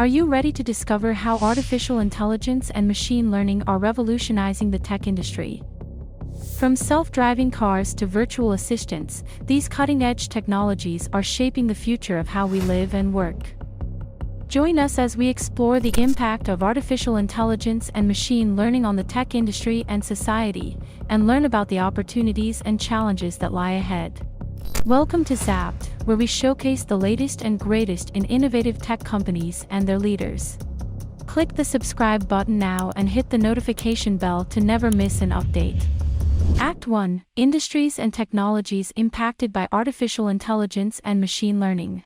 Are you ready to discover how artificial intelligence and machine learning are revolutionizing the tech industry? From self-driving cars to virtual assistants, these cutting-edge technologies are shaping the future of how we live and work. Join us as we explore the impact of artificial intelligence and machine learning on the tech industry and society, and learn about the opportunities and challenges that lie ahead. Welcome to Zapped, where we showcase the latest and greatest in innovative tech companies and their leaders. Click the subscribe button now and hit the notification bell to never miss an update. Act 1: Industries and Technologies Impacted by Artificial Intelligence and Machine Learning.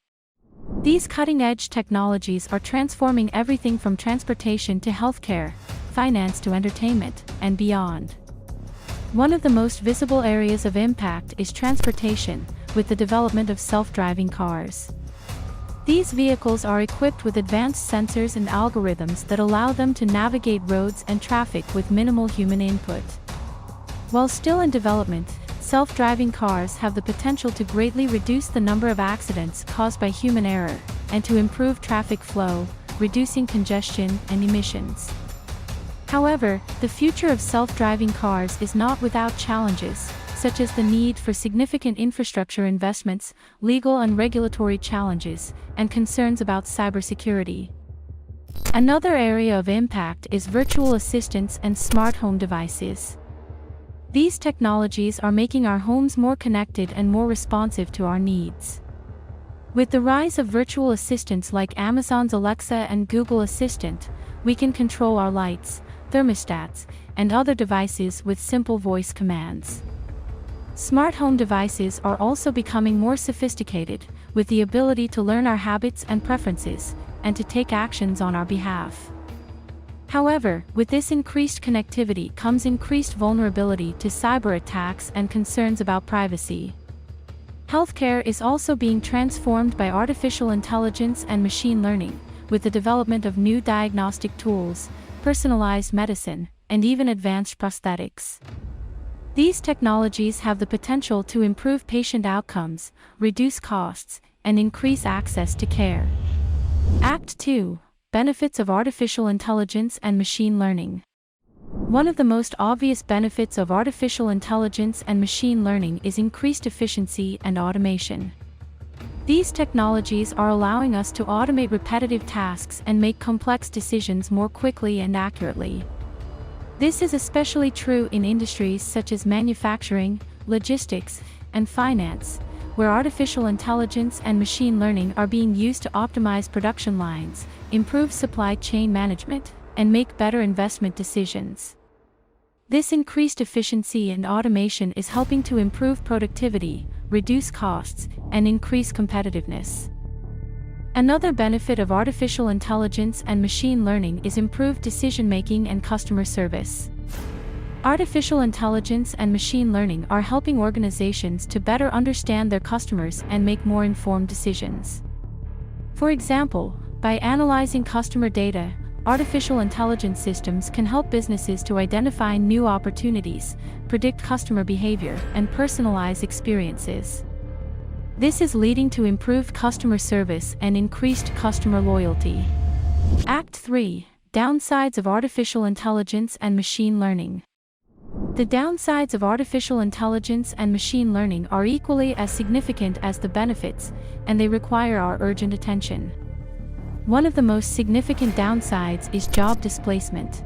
These cutting-edge technologies are transforming everything from transportation to healthcare, finance to entertainment, and beyond. One of the most visible areas of impact is transportation, with the development of self-driving cars. These vehicles are equipped with advanced sensors and algorithms that allow them to navigate roads and traffic with minimal human input. While still in development, self-driving cars have the potential to greatly reduce the number of accidents caused by human error, and to improve traffic flow, reducing congestion and emissions. However, the future of self-driving cars is not without challenges, such as the need for significant infrastructure investments, legal and regulatory challenges, and concerns about cybersecurity. Another area of impact is virtual assistants and smart home devices. These technologies are making our homes more connected and more responsive to our needs. With the rise of virtual assistants like Amazon's Alexa and Google Assistant, we can control our lights, thermostats, and other devices with simple voice commands. Smart home devices are also becoming more sophisticated, with the ability to learn our habits and preferences, and to take actions on our behalf. However, with this increased connectivity comes increased vulnerability to cyber attacks and concerns about privacy. Healthcare is also being transformed by artificial intelligence and machine learning, with the development of new diagnostic tools, personalized medicine, and even advanced prosthetics. These technologies have the potential to improve patient outcomes, reduce costs, and increase access to care. Act 2: Benefits of Artificial Intelligence and Machine Learning. One of the most obvious benefits of artificial intelligence and machine learning is increased efficiency and automation. These technologies are allowing us to automate repetitive tasks and make complex decisions more quickly and accurately. This is especially true in industries such as manufacturing, logistics, and finance, where artificial intelligence and machine learning are being used to optimize production lines, improve supply chain management, and make better investment decisions. This increased efficiency and automation is helping to improve productivity, reduce costs, and increase competitiveness. Another benefit of artificial intelligence and machine learning is improved decision-making and customer service. Artificial intelligence and machine learning are helping organizations to better understand their customers and make more informed decisions. For example, by analyzing customer data, artificial intelligence systems can help businesses to identify new opportunities, predict customer behavior, and personalize experiences. This is leading to improved customer service and increased customer loyalty. Act 3: Downsides of Artificial Intelligence and Machine Learning. The downsides of artificial intelligence and machine learning are equally as significant as the benefits, and they require our urgent attention. One of the most significant downsides is job displacement.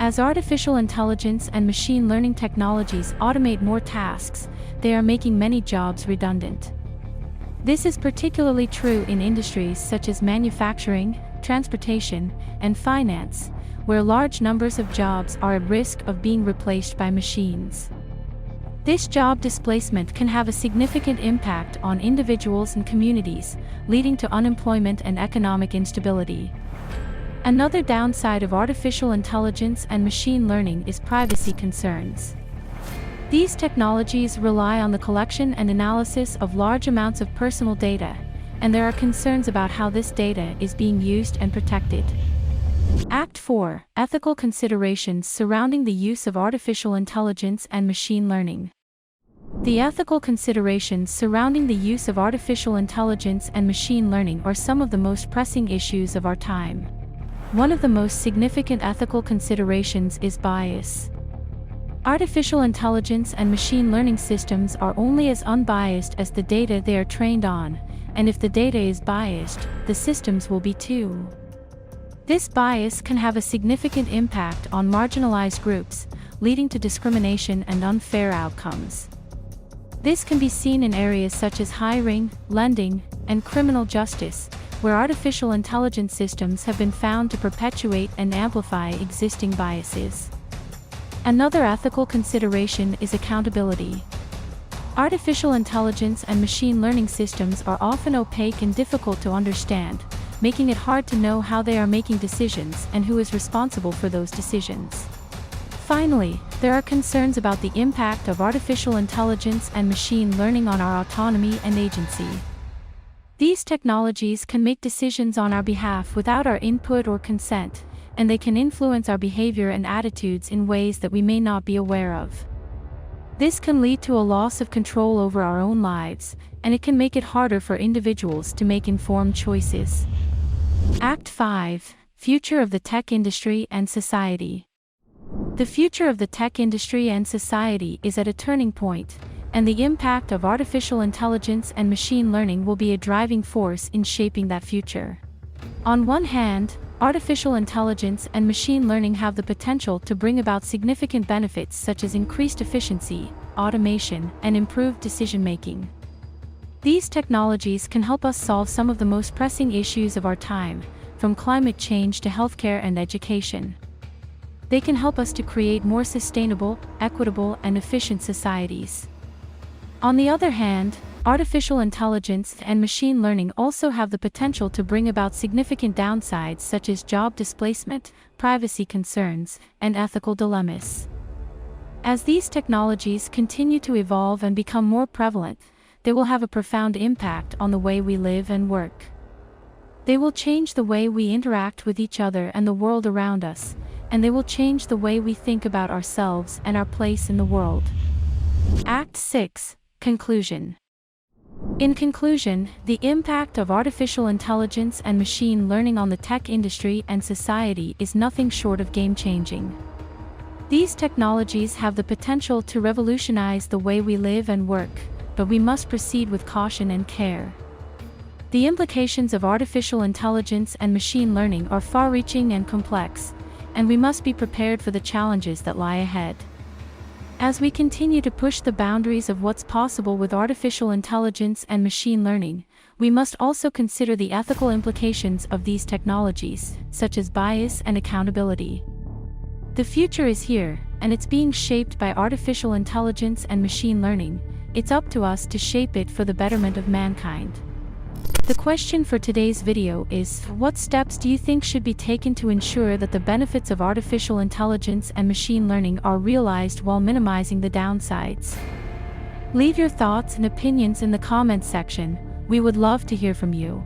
As artificial intelligence and machine learning technologies automate more tasks, they are making many jobs redundant. This is particularly true in industries such as manufacturing, transportation, and finance, where large numbers of jobs are at risk of being replaced by machines. This job displacement can have a significant impact on individuals and communities, leading to unemployment and economic instability. Another downside of artificial intelligence and machine learning is privacy concerns. These technologies rely on the collection and analysis of large amounts of personal data, and there are concerns about how this data is being used and protected. Act 4: Ethical Considerations Surrounding the Use of Artificial Intelligence and Machine Learning. The ethical considerations surrounding the use of artificial intelligence and machine learning are some of the most pressing issues of our time. One of the most significant ethical considerations is bias. Artificial intelligence and machine learning systems are only as unbiased as the data they are trained on, and if the data is biased, the systems will be too. This bias can have a significant impact on marginalized groups, leading to discrimination and unfair outcomes. This can be seen in areas such as hiring, lending, and criminal justice, where artificial intelligence systems have been found to perpetuate and amplify existing biases. Another ethical consideration is accountability. Artificial intelligence and machine learning systems are often opaque and difficult to understand, making it hard to know how they are making decisions and who is responsible for those decisions. Finally, there are concerns about the impact of artificial intelligence and machine learning on our autonomy and agency. These technologies can make decisions on our behalf without our input or consent, and they can influence our behavior and attitudes in ways that we may not be aware of. This can lead to a loss of control over our own lives, and it can make it harder for individuals to make informed choices. Act 5: Future of the Tech Industry and Society. The future of the tech industry and society is at a turning point, and the impact of artificial intelligence and machine learning will be a driving force in shaping that future. On one hand, artificial intelligence and machine learning have the potential to bring about significant benefits such as increased efficiency, automation, and improved decision-making. These technologies can help us solve some of the most pressing issues of our time, from climate change to healthcare and education. They can help us to create more sustainable, equitable, and efficient societies. On the other hand, artificial intelligence and machine learning also have the potential to bring about significant downsides such as job displacement, privacy concerns, and ethical dilemmas. As these technologies continue to evolve and become more prevalent, they will have a profound impact on the way we live and work. They will change the way we interact with each other and the world around us, and they will change the way we think about ourselves and our place in the world. Act 6: Conclusion. In conclusion, the impact of artificial intelligence and machine learning on the tech industry and society is nothing short of game-changing. These technologies have the potential to revolutionize the way we live and work, but we must proceed with caution and care. The implications of artificial intelligence and machine learning are far-reaching and complex, and we must be prepared for the challenges that lie ahead. As we continue to push the boundaries of what's possible with artificial intelligence and machine learning, we must also consider the ethical implications of these technologies, such as bias and accountability. The future is here, and it's being shaped by artificial intelligence and machine learning. It's up to us to shape it for the betterment of mankind. The question for today's video is, what steps do you think should be taken to ensure that the benefits of artificial intelligence and machine learning are realized while minimizing the downsides? Leave your thoughts and opinions in the comments section. We would love to hear from you.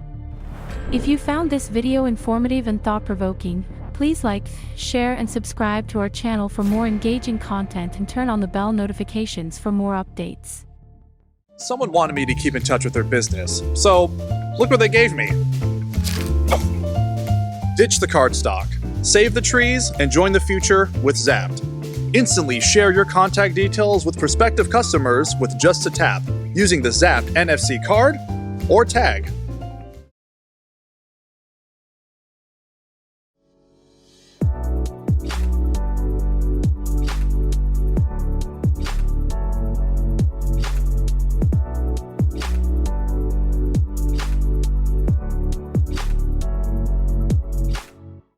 If you found this video informative and thought-provoking, please like, share, and subscribe to our channel for more engaging content, and turn on the bell notifications for more updates. Someone wanted me to keep in touch with their business, so look what they gave me. Ditch the cardstock, save the trees, and join the future with Zapped. Instantly share your contact details with prospective customers with just a tap using the Zapped NFC card or tag.